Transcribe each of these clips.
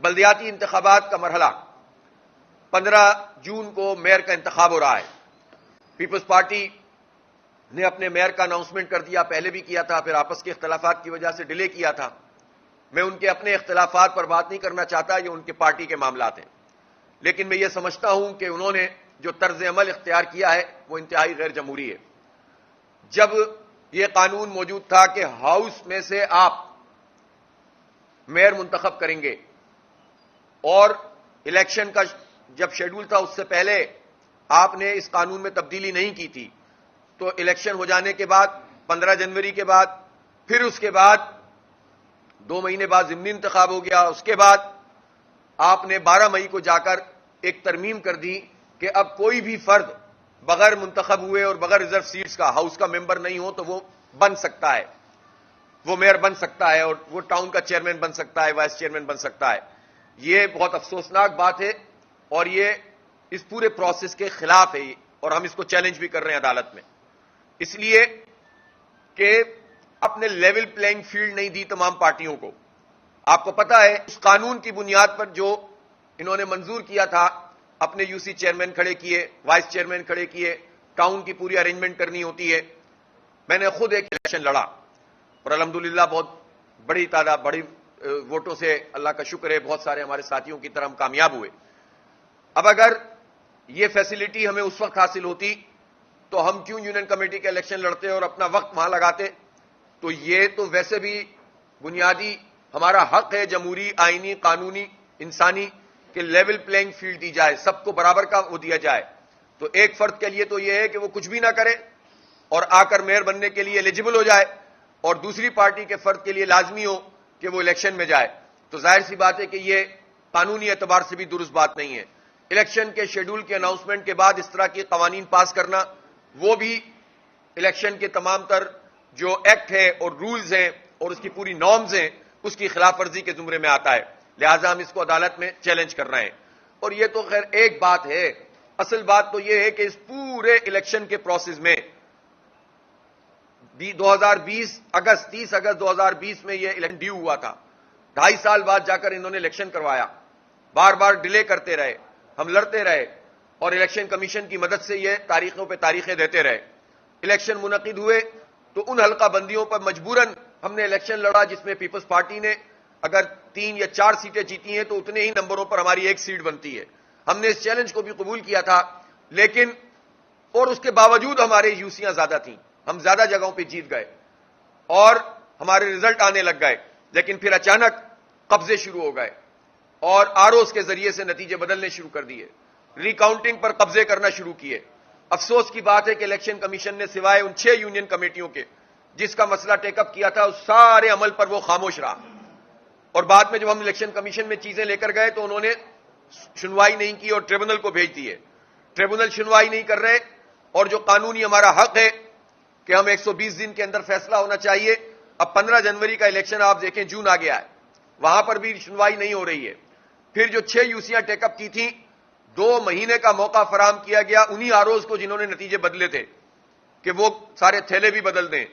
بلدیاتی انتخابات کا مرحلہ 15 جون کو میئر کا انتخاب ہو رہا ہے. پیپلز پارٹی نے اپنے میئر کا اناؤنسمنٹ کر دیا، پہلے بھی کیا تھا، پھر آپس کے اختلافات کی وجہ سے ڈیلے کیا تھا. میں ان کے اپنے اختلافات پر بات نہیں کرنا چاہتا، یہ ان کے پارٹی کے معاملات ہیں، لیکن میں یہ سمجھتا ہوں کہ انہوں نے جو طرز عمل اختیار کیا ہے وہ انتہائی غیر جمہوری ہے. جب یہ قانون موجود تھا کہ ہاؤس میں سے آپ میئر منتخب کریں گے اور الیکشن کا جب شیڈول تھا اس سے پہلے آپ نے اس قانون میں تبدیلی نہیں کی تھی، تو الیکشن ہو جانے کے بعد 15 جنوری کے بعد پھر اس کے بعد 2 مہینے بعد ضمنی انتخاب ہو گیا. اس کے بعد آپ نے 12 مئی کو جا کر ایک ترمیم کر دی کہ اب کوئی بھی فرد بغیر منتخب ہوئے اور بغیر ریزرو سیٹس کا ہاؤس کا ممبر نہیں ہو تو وہ بن سکتا ہے، وہ میئر بن سکتا ہے اور وہ ٹاؤن کا چیئرمین بن سکتا ہے، وائس چیئرمین بن سکتا ہے. یہ بہت افسوسناک بات ہے اور یہ اس پورے پروسیس کے خلاف ہے اور ہم اس کو چیلنج بھی کر رہے ہیں عدالت میں، اس لیے کہ اپنے لیول پلینگ فیلڈ نہیں دی تمام پارٹیوں کو. آپ کو پتا ہے اس قانون کی بنیاد پر جو انہوں نے منظور کیا تھا، اپنے یو سی چیئرمین کھڑے کیے، وائس چیئرمین کھڑے کیے، ٹاؤن کی پوری ارینجمنٹ کرنی ہوتی ہے. میں نے خود ایک الیکشن لڑا اور الحمدللہ بہت بڑی تعداد بڑی ووٹوں سے، اللہ کا شکر ہے، بہت سارے ہمارے ساتھیوں کی طرح ہم کامیاب ہوئے. اب اگر یہ فیسلٹی ہمیں اس وقت حاصل ہوتی تو ہم کیوں یونین کمیٹی کے الیکشن لڑتے اور اپنا وقت وہاں لگاتے؟ تو یہ تو ویسے بھی بنیادی ہمارا حق ہے، جمہوری، آئینی، قانونی، انسانی، کہ لیول پلینگ فیلڈ دی جائے، سب کو برابر کا وہ دیا جائے. تو ایک فرد کے لیے تو یہ ہے کہ وہ کچھ بھی نہ کرے اور آ کر میئر بننے کے لیے ایلیجیبل ہو جائے، اور دوسری پارٹی کے فرد کے لیے لازمی ہو کہ وہ الیکشن میں جائے. تو ظاہر سی بات ہے کہ یہ قانونی اعتبار سے بھی درست بات نہیں ہے. الیکشن کے شیڈول کے اناؤنسمنٹ کے بعد اس طرح کے قوانین پاس کرنا، وہ بھی الیکشن کے تمام تر جو ایکٹ ہے اور رولز ہیں اور اس کی پوری نارمز ہیں اس کی خلاف ورزی کے زمرے میں آتا ہے. لہذا ہم اس کو عدالت میں چیلنج کر رہے ہیں. اور یہ تو خیر ایک بات ہے، اصل بات تو یہ ہے کہ اس پورے الیکشن کے پروسیس میں 2020 اگست 30 اگست 2020 میں یہ الیکشن ڈیو ہوا تھا. 2.5 سال بعد جا کر انہوں نے الیکشن کروایا، بار بار ڈیلے کرتے رہے، ہم لڑتے رہے اور الیکشن کمیشن کی مدد سے یہ تاریخوں پہ تاریخیں دیتے رہے. الیکشن منعقد ہوئے تو ان حلقہ بندیوں پر مجبوراً ہم نے الیکشن لڑا جس میں پیپلز پارٹی نے اگر 3 یا 4 سیٹیں جیتی ہیں تو اتنے ہی نمبروں پر ہماری 1 سیٹ بنتی ہے. ہم نے اس چیلنج کو بھی قبول کیا تھا، لیکن اور اس کے باوجود ہمارے یوسیاں زیادہ تھیں، ہم زیادہ جگہوں پہ جیت گئے اور ہمارے رزلٹ آنے لگ گئے. لیکن پھر اچانک قبضے شروع ہو گئے اور آرઓز کے ذریعے سے نتیجے بدلنے شروع کر دیے، ریکاؤنٹنگ پر قبضے کرنا شروع کیے. افسوس کی بات ہے کہ الیکشن کمیشن نے سوائے ان 6 یونین کمیٹیوں کے جس کا مسئلہ ٹیک اپ کیا تھا اس سارے عمل پر وہ خاموش رہا. اور بعد میں جب ہم الیکشن کمیشن میں چیزیں لے کر گئے تو انہوں نے سنوائی نہیں کی اور ٹریبونل کو بھیج دیے. ٹریبونل سنوائی نہیں کر رہے اور جو قانونی ہمارا حق ہے کہ ہم 120 دن کے اندر فیصلہ ہونا چاہیے. اب 15 جنوری کا الیکشن آپ دیکھیں جون آ گیا ہے، وہاں پر بھی سنوائی نہیں ہو رہی ہے. پھر جو 6 یوسیاں ٹیک اپ کی تھیں 2 مہینے کا موقع فراہم کیا گیا انہی آرઓز کو جنہوں نے نتیجے بدلے تھے کہ وہ سارے تھیلے بھی بدل دیں،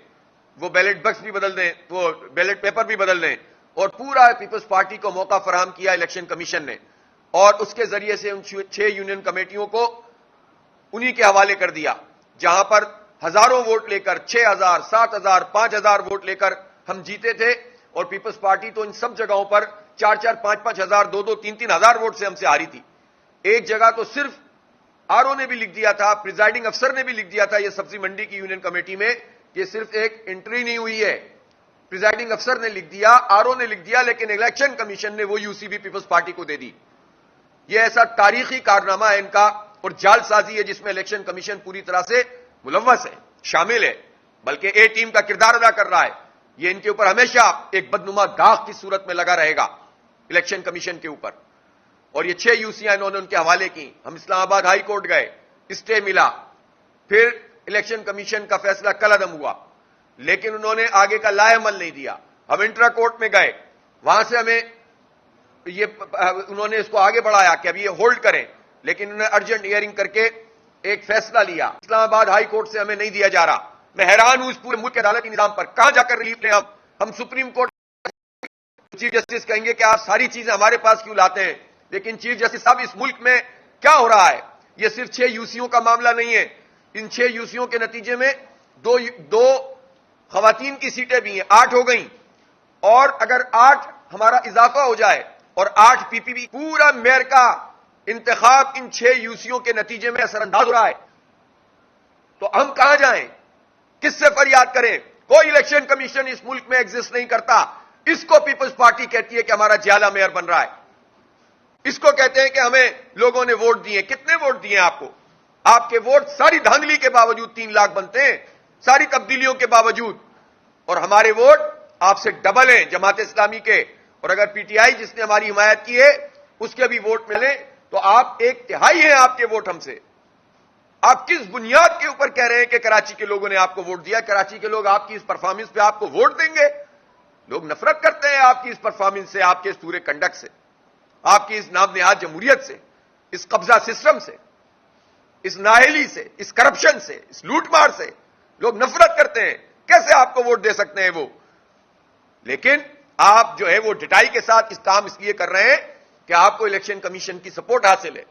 وہ بیلٹ بکس بھی بدل دیں، وہ بیلٹ پیپر بھی بدل دیں، اور پورا پیپلز پارٹی کو موقع فراہم کیا الیکشن کمیشن نے اور اس کے ذریعے سے ان 6 یونین کمیٹیوں کو انہی کے حوالے کر دیا جہاں پر ہزاروں ووٹ لے کر 6,000 7,000 5,000 ووٹ لے کر ہم جیتے تھے. اور پیپلز پارٹی تو ان سب جگہوں پر 4,000 5,000 5,000 2,000 3,000 ووٹ سے ہم سے ہاری تھی. ایک جگہ تو صرف آرو نے بھی لکھ دیا تھا، پریزائڈنگ افسر نے بھی لکھ دیا تھا یہ سبزی منڈی کی یونین کمیٹی میں کہ صرف ایک انٹری نہیں ہوئی ہے. پریزائڈنگ افسر نے لکھ دیا، آرو نے لکھ دیا، لیکن الیکشن کمیشن نے وہ یوسی بھی پیپلز پارٹی کو دے دی. یہ ایسا تاریخی کارنامہ ہے ان کا اور جال سازی ہے جس میں الیکشن کمیشن پوری طرح سے ملوث ہے، شامل ہے، بلکہ اے ٹیم کا کردار ادا کر رہا ہے. یہ ان کے اوپر ہمیشہ ایک بدنما داغ کی صورت میں لگا رہے گا الیکشن کمیشن کے اوپر. اور یہ 6 یوسیاں انہوں نے ان کے حوالے کی. ہم اسلام آباد ہائی کورٹ گئے، اسٹے ملا، پھر الیکشن کمیشن کا فیصلہ کل عدم ہوا، لیکن انہوں نے آگے کا لائے عمل نہیں دیا. ہم انٹرا کورٹ میں گئے، وہاں سے ہمیں انہوں نے اس کو آگے بڑھایا کہ اب یہ ہولڈ کریں، لیکن انہوں نے ارجنٹ ہیئرنگ کر کے ایک فیصلہ لیا. اسلام آباد ہائی کورٹ سے ہمیں نہیں دیا جا رہا. میں حیران ہوں اس پورے ملک کے عدالتی نظام پر، کہاں جا کر ریلیف لیں ہم سپریم کورٹ چیف جسٹس کہیں گے کہ آپ ساری چیزیں ہمارے پاس کیوں لاتے ہیں؟ لیکن چیف جسٹس صاحب، اس ملک میں کیا ہو رہا ہے؟ یہ صرف 6 یوسیوں کا معاملہ نہیں ہے. ان 6 یوسیوں کے نتیجے میں دو خواتین کی سیٹیں بھی ہیں، 8 ہو گئیں. اور اگر 8 ہمارا اضافہ ہو جائے اور 8 پی پی بھی، پورا میئر کا انتخاب ان 6 یوسیوں کے نتیجے میں اثر انداز ہو رہا ہے. تو ہم کہاں جائیں؟ کس سے فریاد کریں؟ کوئی الیکشن کمیشن اس ملک میں ایگزسٹ نہیں کرتا. اس کو پیپلز پارٹی کہتی ہے کہ ہمارا جیالہ میئر بن رہا ہے. اس کو کہتے ہیں کہ ہمیں لوگوں نے ووٹ دیے. کتنے ووٹ دیے آپ کو؟ آپ کے ووٹ ساری دھاندلی کے باوجود 3 لاکھ بنتے ہیں، ساری تبدیلیوں کے باوجود. اور ہمارے ووٹ آپ سے ڈبل ہیں، جماعت اسلامی کے. اور اگر پی ٹی آئی جس نے ہماری حمایت کی ہے اس کے بھی ووٹ ملیں تو آپ 1/3 ہیں آپ کے ووٹ ہم سے. آپ کس بنیاد کے اوپر کہہ رہے ہیں کہ کراچی کے لوگوں نے آپ کو ووٹ دیا؟ کراچی کے لوگ آپ کی اس پرفارمنس پہ آپ کو ووٹ دیں گے؟ لوگ نفرت کرتے ہیں آپ کی اس پرفارمنس سے، آپ کے اس پورے کنڈکٹ سے، آپ کی اس نام نہاد جمہوریت سے، اس قبضہ سسٹم سے، اس نااہلی سے، اس کرپشن سے، اس لوٹ مار سے. لوگ نفرت کرتے ہیں. کیسے آپ کو ووٹ دے سکتے ہیں وہ؟ لیکن آپ جو ہے وہ ڈٹائی کے ساتھ اس کام اس لیے کر رہے ہیں کہ آپ کو الیکشن کمیشن کی سپورٹ حاصل ہے.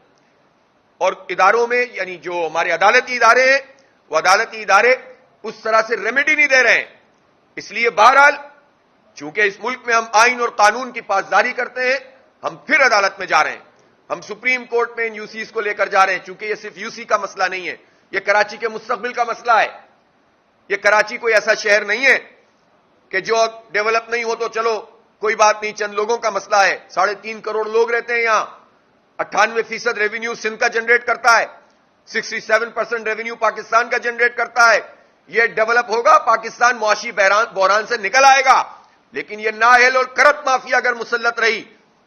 اور اداروں میں، یعنی جو ہمارے عدالتی ادارے ہیں، وہ عدالتی ادارے اس طرح سے ریمیڈی نہیں دے رہے ہیں. اس لیے بہرحال چونکہ اس ملک میں ہم آئین اور قانون کی پاسداری کرتے ہیں، ہم پھر عدالت میں جا رہے ہیں. ہم سپریم کورٹ میں ان یوسیز کو لے کر جا رہے ہیں، چونکہ یہ صرف یوسی کا مسئلہ نہیں ہے، یہ کراچی کے مستقبل کا مسئلہ ہے. یہ کراچی کوئی ایسا شہر نہیں ہے کہ جو ڈیولپ نہیں ہو تو چلو کوئی بات نہیں، چند لوگوں کا مسئلہ ہے. 3.5 کروڑ لوگ رہتے ہیں یہاں. 98% ریونیو سندھ کا جنریٹ کرتا ہے، 67% ریونیو پاکستان کا جنریٹ کرتا ہے. یہ ڈیولپ ہوگا، پاکستان معاشی بحران سے نکل آئے گا. لیکن یہ نااہل اور کرپٹ مافیا اگر مسلط رہی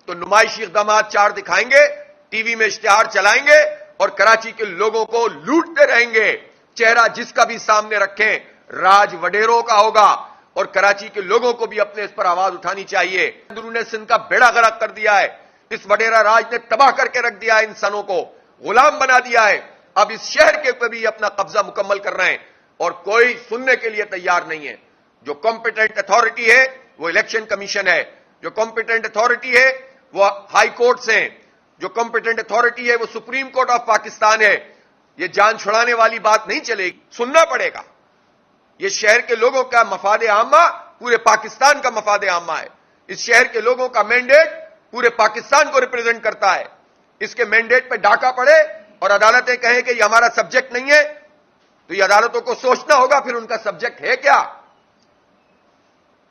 تو نمائشی اقدامات 4 دکھائیں گے، ٹی وی میں اشتہار چلائیں گے اور کراچی کے لوگوں کو لوٹتے رہیں گے. چہرہ جس کا بھی سامنے رکھیں راج وڈیروں کا ہوگا. اور کراچی کے لوگوں کو بھی اپنے اس پر آواز اٹھانی چاہیے. اندرون سندھ کا بیڑا غرق کر دیا ہے. اس وڈیرا راج نے تباہ کر کے رکھ دیا ہے، انسانوں کو غلام بنا دیا ہے. اب اس شہر کے اوپر بھی اپنا قبضہ مکمل کر رہے ہیں اور کوئی سننے کے لیے تیار نہیں ہے. جو کمپیٹنٹ اتھارٹی ہے وہ الیکشن کمیشن ہے. جو کمپیٹنٹ اتھارٹی ہے وہ ہائی کورٹس ہیں. جو کمپیٹنٹ اتھارٹی ہے وہ سپریم کورٹ آف پاکستان ہے. یہ جان چھڑانے والی بات نہیں چلے گی، سننا پڑے گا. یہ شہر کے لوگوں کا مفاد عامہ پورے پاکستان کا مفاد عامہ ہے. اس شہر کے لوگوں کا مینڈیٹ پورے پاکستان کو ریپرزینٹ کرتا ہے. اس کے مینڈیٹ پہ ڈاکہ پڑے اور عدالتیں کہیں کہ یہ ہمارا سبجیکٹ نہیں ہے تو یہ عدالتوں کو سوچنا ہوگا پھر ان کا سبجیکٹ ہے کیا.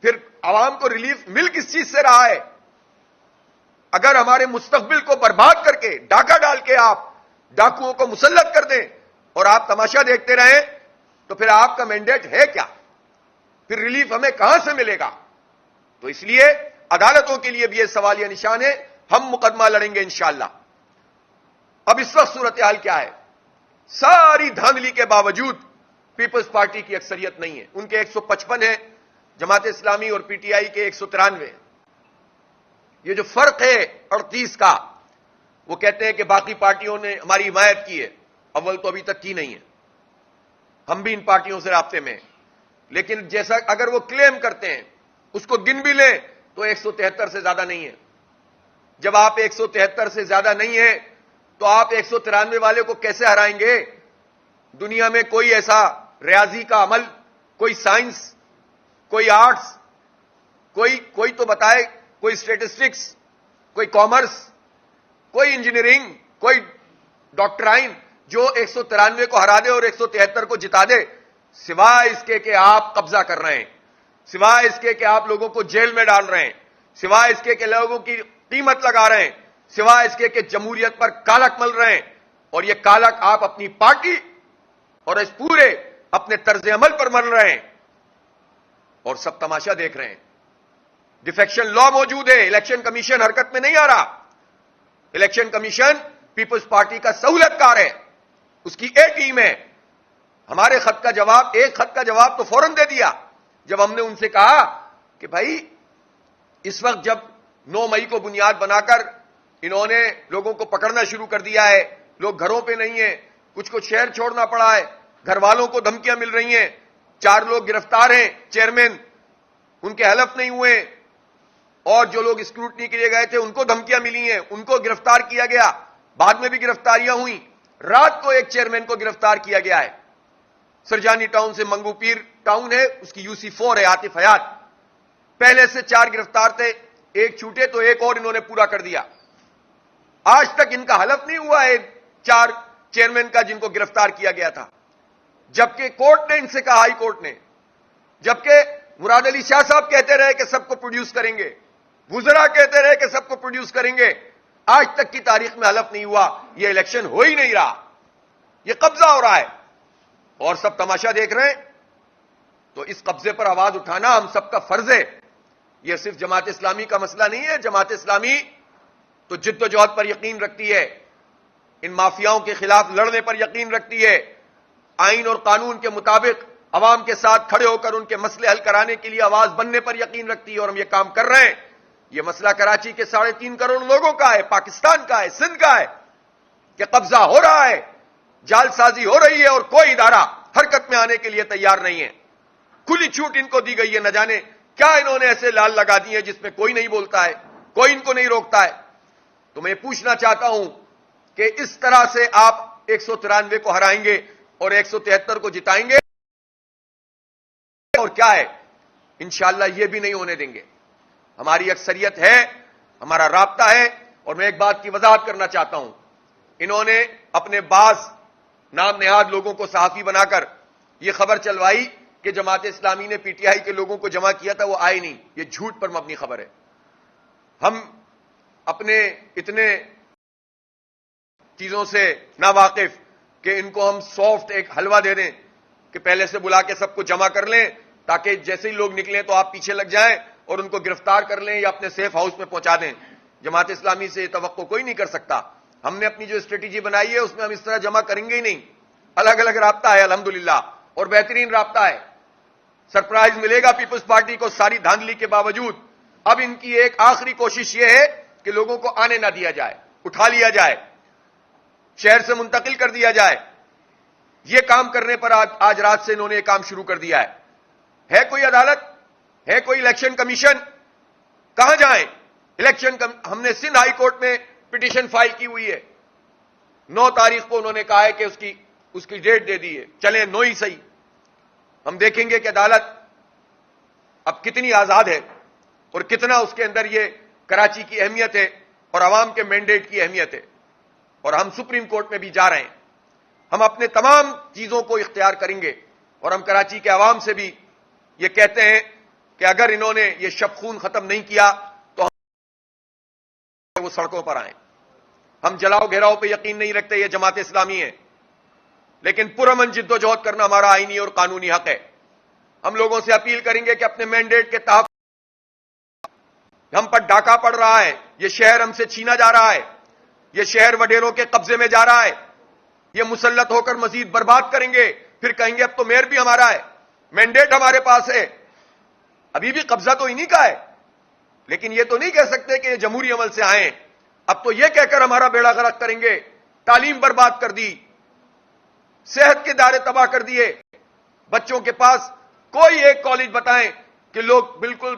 پھر عوام کو ریلیف مل کس چیز سے رہا ہے؟ اگر ہمارے مستقبل کو برباد کر کے ڈاکہ ڈال کے آپ ڈاکوؤں کو مسلط کر دیں اور آپ تماشا دیکھتے رہیں تو پھر آپ کا مینڈیٹ ہے کیا؟ پھر ریلیف ہمیں کہاں سے ملے گا؟ تو اس لیے عدالتوں کے لیے بھی یہ سوالیہ نشان ہے. ہم مقدمہ لڑیں گے انشاءاللہ. اب اس وقت صورتحال کیا ہے؟ ساری دھاندلی کے باوجود پیپلز پارٹی کی اکثریت نہیں ہے. ان کے 155 ہیں، جماعت اسلامی اور پی ٹی آئی کے 193 ہیں. یہ جو فرق ہے 38 کا، وہ کہتے ہیں کہ باقی پارٹیوں نے ہماری حمایت کی ہے. اول تو ابھی تک کی نہیں ہے. ہم بھی ان پارٹیوں سے رابطے میں ہیں. لیکن جیسا اگر وہ کلیم کرتے ہیں اس کو گن بھی لیں تو 173 سے زیادہ نہیں ہے. جب آپ 173 سے زیادہ نہیں ہیں تو آپ 193 والے کو کیسے ہرائیں گے؟ دنیا میں کوئی ایسا ریاضی کا عمل، کوئی سائنس، کوئی آرٹس، کوئی تو بتائے، کوئی اسٹیٹسٹکس، کوئی کامرس، کوئی انجینئرنگ، کوئی ڈاکٹرائن جو 193 کو ہرا دے اور 173 کو جتا دے، سوائے اس کے کہ آپ قبضہ کر رہے ہیں، سوائے اس کے کہ آپ لوگوں کو جیل میں ڈال رہے ہیں، سوائے اس کے کہ لوگوں کی قیمت لگا رہے ہیں، سوائے اس کے کہ جمہوریت پر کالک مل رہے ہیں. اور یہ کالک آپ اپنی پارٹی اور اس پورے اپنے طرز عمل پر مل رہے ہیں اور سب تماشا دیکھ رہے ہیں. ڈیفیکشن لا موجود ہے، الیکشن کمیشن حرکت میں نہیں آ رہا. الیکشن کمیشن پیپلز پارٹی کا سہولت کار ہے، اس کی ایک ٹیم ہے. ہمارے ایک خط کا جواب تو فوراً دے دیا جب ہم نے ان سے کہا کہ بھائی اس وقت جب 9 مئی کو بنیاد بنا کر انہوں نے لوگوں کو پکڑنا شروع کر دیا ہے، لوگ گھروں پہ نہیں ہیں، کچھ کو شہر چھوڑنا پڑا ہے، گھر والوں کو دھمکیاں مل رہی ہیں، 4 لوگ گرفتار ہیں، چیئرمین ان کے حلف نہیں ہوئے، اور جو لوگ اسکروٹنی کے لیے گئے تھے ان کو دھمکیاں ملی ہیں, ان کو گرفتار کیا گیا, بعد میں بھی گرفتاریاں ہوئیں. رات کو ایک چیئرمین کو گرفتار کیا گیا ہے, سرجانی ٹاؤن سے منگو پیر ٹاؤن ہے, اس کی UC4 ہے, عاطف حیات. پہلے سے 4 گرفتار تھے, ایک چھوٹے تو ایک اور انہوں نے پورا کر دیا. آج تک ان کا حلف نہیں ہوا ہے 4 چیئرمین کا جن کو گرفتار کیا گیا تھا, جبکہ کورٹ نے ان سے کہا, ہائی کورٹ نے, جبکہ مراد علی شاہ صاحب کہتے رہے کہ سب کو پروڈیوس کریں گے, وزراء کہتے رہے کہ سب کو پروڈیوس کریں گے. آج تک کی تاریخ میں حلف نہیں ہوا, یہ الیکشن ہو ہی نہیں رہا, یہ قبضہ ہو رہا ہے اور سب تماشا دیکھ رہے ہیں. تو اس قبضے پر آواز اٹھانا ہم سب کا فرض ہے. یہ صرف جماعت اسلامی کا مسئلہ نہیں ہے. جماعت اسلامی تو جد و جہد پر یقین رکھتی ہے, ان مافیاؤں کے خلاف لڑنے پر یقین رکھتی ہے, آئین اور قانون کے مطابق عوام کے ساتھ کھڑے ہو کر ان کے مسئلے حل کرانے کے لیے آواز بننے پر یقین رکھتی ہے, اور ہم یہ کام کر رہے ہیں. یہ مسئلہ کراچی کے 3.5 کروڑ لوگوں کا ہے, پاکستان کا ہے, سندھ کا ہے, کہ قبضہ ہو رہا ہے, جال سازی ہو رہی ہے, اور کوئی ادارہ حرکت میں آنے کے لیے تیار نہیں ہے. کھلی چھوٹ ان کو دی گئی ہے, نہ جانے کیا انہوں نے ایسے لال لگا دی ہیں جس میں کوئی نہیں بولتا ہے, کوئی ان کو نہیں روکتا ہے. تو میں پوچھنا چاہتا ہوں کہ اس طرح سے آپ 193 کو ہرائیں گے اور 173 کو جتائیں گے, اور کیا ہے, انشاءاللہ یہ بھی نہیں ہونے دیں گے. ہماری اکثریت ہے, ہمارا رابطہ ہے. اور میں ایک بات کی وضاحت کرنا چاہتا ہوں, انہوں نے اپنے بعض نام نہاد لوگوں کو صحافی بنا کر یہ خبر چلوائی کہ جماعت اسلامی نے PTI کے لوگوں کو جمع کیا تھا, وہ آئے نہیں. یہ جھوٹ پر مبنی خبر ہے. ہم اپنے اتنے چیزوں سے ناواقف کہ ان کو ہم سافٹ ایک حلوہ دے دیں کہ پہلے سے بلا کے سب کو جمع کر لیں, تاکہ جیسے ہی لوگ نکلیں تو آپ پیچھے لگ جائیں اور ان کو گرفتار کر لیں یا اپنے سیف ہاؤس میں پہنچا دیں. جماعت اسلامی سے یہ توقع کوئی نہیں کر سکتا. ہم نے اپنی جو اسٹریٹجی بنائی ہے اس میں ہم اس طرح جمع کریں گے ہی نہیں. الگ الگ رابطہ ہے الحمدللہ, اور بہترین رابطہ ہے. سرپرائز ملے گا پیپلز پارٹی کو ساری دھاندلی کے باوجود. اب ان کی ایک آخری کوشش یہ ہے کہ لوگوں کو آنے نہ دیا جائے, اٹھا لیا جائے, شہر سے منتقل کر دیا جائے. یہ کام کرنے پر آج رات سے انہوں نے یہ کام شروع کر دیا ہے. ہے کوئی عدالت, ہے کوئی الیکشن کمیشن, کہاں جائیں؟ ہم نے سندھ ہائی کورٹ میں پٹیشن فائل کی ہوئی ہے. 9 تاریخ کو انہوں نے کہا ہے کہ اس کی ڈیٹ دے دی ہے, چلیں 9 ہی صحیح. ہم دیکھیں گے کہ عدالت اب کتنی آزاد ہے اور کتنا اس کے اندر یہ کراچی کی اہمیت ہے اور عوام کے مینڈیٹ کی اہمیت ہے. اور ہم سپریم کورٹ میں بھی جا رہے ہیں. ہم اپنے تمام چیزوں کو اختیار کریں گے, اور ہم کراچی کے عوام سے بھی یہ کہتے ہیں کہ اگر انہوں نے یہ شب خون ختم نہیں کیا تو وہ سڑکوں پر آئیں. ہم جلاؤ گھیراؤ پہ یقین نہیں رکھتے, یہ جماعت اسلامی ہے, لیکن پرامن جد و جہد کرنا ہمارا آئینی اور قانونی حق ہے. ہم لوگوں سے اپیل کریں گے کہ اپنے مینڈیٹ کے تحت ہم پر ڈاکہ پڑ رہا ہے, یہ شہر ہم سے چھینا جا رہا ہے, یہ شہر وڈیروں کے قبضے میں جا رہا ہے, یہ مسلط ہو کر مزید برباد کریں گے, پھر کہیں گے اب تو میئر بھی ہمارا ہے, مینڈیٹ ہمارے پاس ہے. ابھی بھی قبضہ تو انہی کا ہے, لیکن یہ تو نہیں کہہ سکتے کہ یہ جمہوری عمل سے آئیں. اب تو یہ کہہ کر ہمارا بیڑا غرق کریں گے, تعلیم برباد کر دی, صحت کے ادارے تباہ کر دیے. بچوں کے پاس کوئی ایک کالج بتائیں کہ لوگ بالکل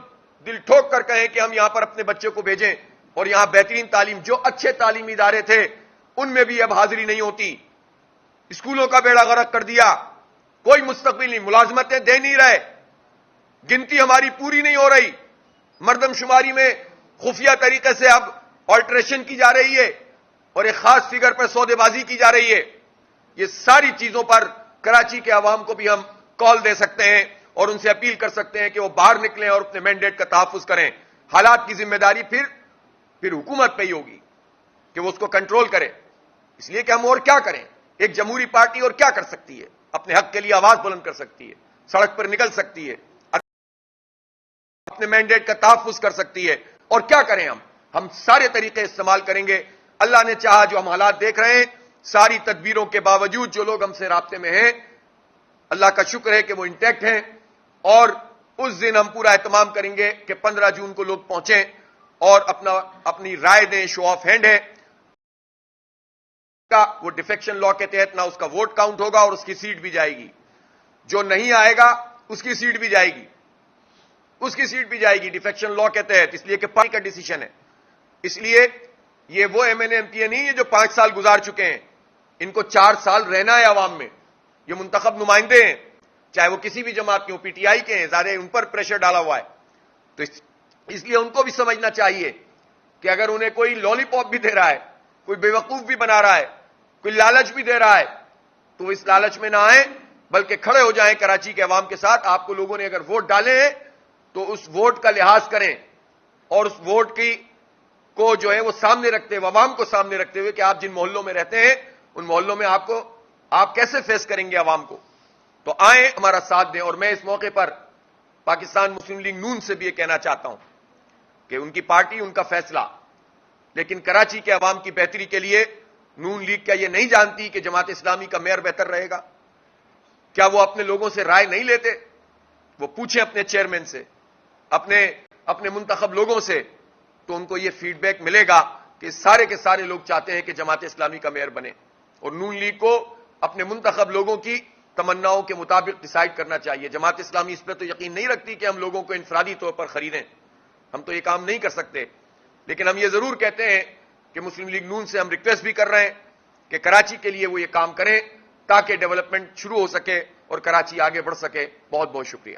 دل ٹھوک کر کہیں کہ ہم یہاں پر اپنے بچے کو بھیجیں, اور یہاں بہترین تعلیم, جو اچھے تعلیمی ادارے تھے ان میں بھی اب حاضری نہیں ہوتی. اسکولوں کا بیڑا غرق کر دیا, کوئی مستقبل نہیں, ملازمتیں دے نہیں رہے, گنتی ہماری پوری نہیں ہو رہی, مردم شماری میں خفیہ طریقے سے اب آلٹریشن کی جا رہی ہے, اور ایک خاص فگر پر سودے بازی کی جا رہی ہے. یہ ساری چیزوں پر کراچی کے عوام کو بھی ہم کال دے سکتے ہیں اور ان سے اپیل کر سکتے ہیں کہ وہ باہر نکلیں اور اپنے مینڈیٹ کا تحفظ کریں. حالات کی ذمہ داری پھر حکومت پہ ہی ہوگی کہ وہ اس کو کنٹرول کرے, اس لیے کہ ہم اور کیا کریں. ایک جمہوری پارٹی اور کیا کر سکتی ہے؟ اپنے حق کے لیے آواز بلند کر سکتی ہے, سڑک پر نکل سکتی ہے, اپنے مینڈیٹ کا تحفظ کر سکتی ہے, اور کیا کریں ہم سارے طریقے استعمال کریں گے. اللہ نے چاہا جو ہم حالات دیکھ رہے ہیں, ساری تدبیروں کے باوجود جو لوگ ہم سے رابطے میں ہیں, اللہ کا شکر ہے کہ وہ انٹیکٹ ہیں, اور اس دن ہم پورا اہتمام کریں گے کہ 15 جون کو لوگ پہنچیں اور اپنی رائے دیں. شو آف ہینڈ ہے وہ ڈیفیکشن لا کے تحت نہ اس کا ووٹ کاؤنٹ ہوگا اور اس کی سیٹ بھی جائے گی, جو نہیں آئے گا اس کی سیٹ بھی جائے گی. اس کی سیٹ بھی جائے گی ڈیفیکشن لا کے تحت، اس لیے کہ پارٹی کا ڈیسیشن ہے. اس لیے یہ وہ M N A M P A نہیں ہے جو 5 سال گزار چکے ہیں، ان کو 4 سال رہنا ہے عوام میں. یہ منتخب نمائندے ہیں، چاہے وہ کسی بھی جماعت کے ہوں، پی ٹی آئی کے ہیں، زیادہ ان پر پریشر ڈالا ہوا ہے. تو اس لیے ان کو بھی سمجھنا چاہیے کہ اگر انہیں کوئی لالی پاپ بھی دے رہا ہے، کوئی بیوقوف بھی بنا رہا ہے، کوئی لالچ بھی دے رہا ہے، تو وہ اس لالچ میں نہ آئیں، بلکہ کھڑے ہو جائیں کراچی کے عوام کے ساتھ. آپ کو لوگوں نے اگر ووٹ ڈالے ہیں تو اس ووٹ کا لحاظ کریں اور اس ووٹ کی کو جو ہے وہ سامنے رکھتے ہوئے، عوام کو سامنے رکھتے ہوئے کہ آپ جن محلوں میں رہتے ہیں ان محلوں میں آپ کیسے فیس کریں گے عوام کو. تو آئیں ہمارا ساتھ دیں. اور میں اس موقع پر پاکستان مسلم لیگ نون سے بھی یہ کہنا چاہتا ہوں کہ ان کی پارٹی، ان کا فیصلہ، لیکن کراچی کے عوام کی بہتری کے لیے نون لیگ کیا یہ نہیں جانتی کہ جماعت اسلامی کا میئر بہتر رہے گا؟ کیا وہ اپنے لوگوں سے رائے نہیں لیتے؟ وہ پوچھیں اپنے چیئرمین سے، اپنے منتخب لوگوں سے، تو ان کو یہ فیڈ بیک ملے گا کہ سارے کے سارے لوگ چاہتے ہیں کہ جماعت اسلامی کا میئر بنے. اور نون لیگ کو اپنے منتخب لوگوں کی تمناؤں کے مطابق ڈیسائیڈ کرنا چاہیے. جماعت اسلامی اس پہ تو یقین نہیں رکھتی کہ ہم لوگوں کو انفرادی طور پر خریدیں، ہم تو یہ کام نہیں کر سکتے. لیکن ہم یہ ضرور کہتے ہیں کہ مسلم لیگ نون سے ہم ریکویسٹ بھی کر رہے ہیں کہ کراچی کے لیے وہ یہ کام کریں تاکہ ڈیولپمنٹ شروع ہو سکے اور کراچی آگے بڑھ سکے. بہت بہت شکریہ.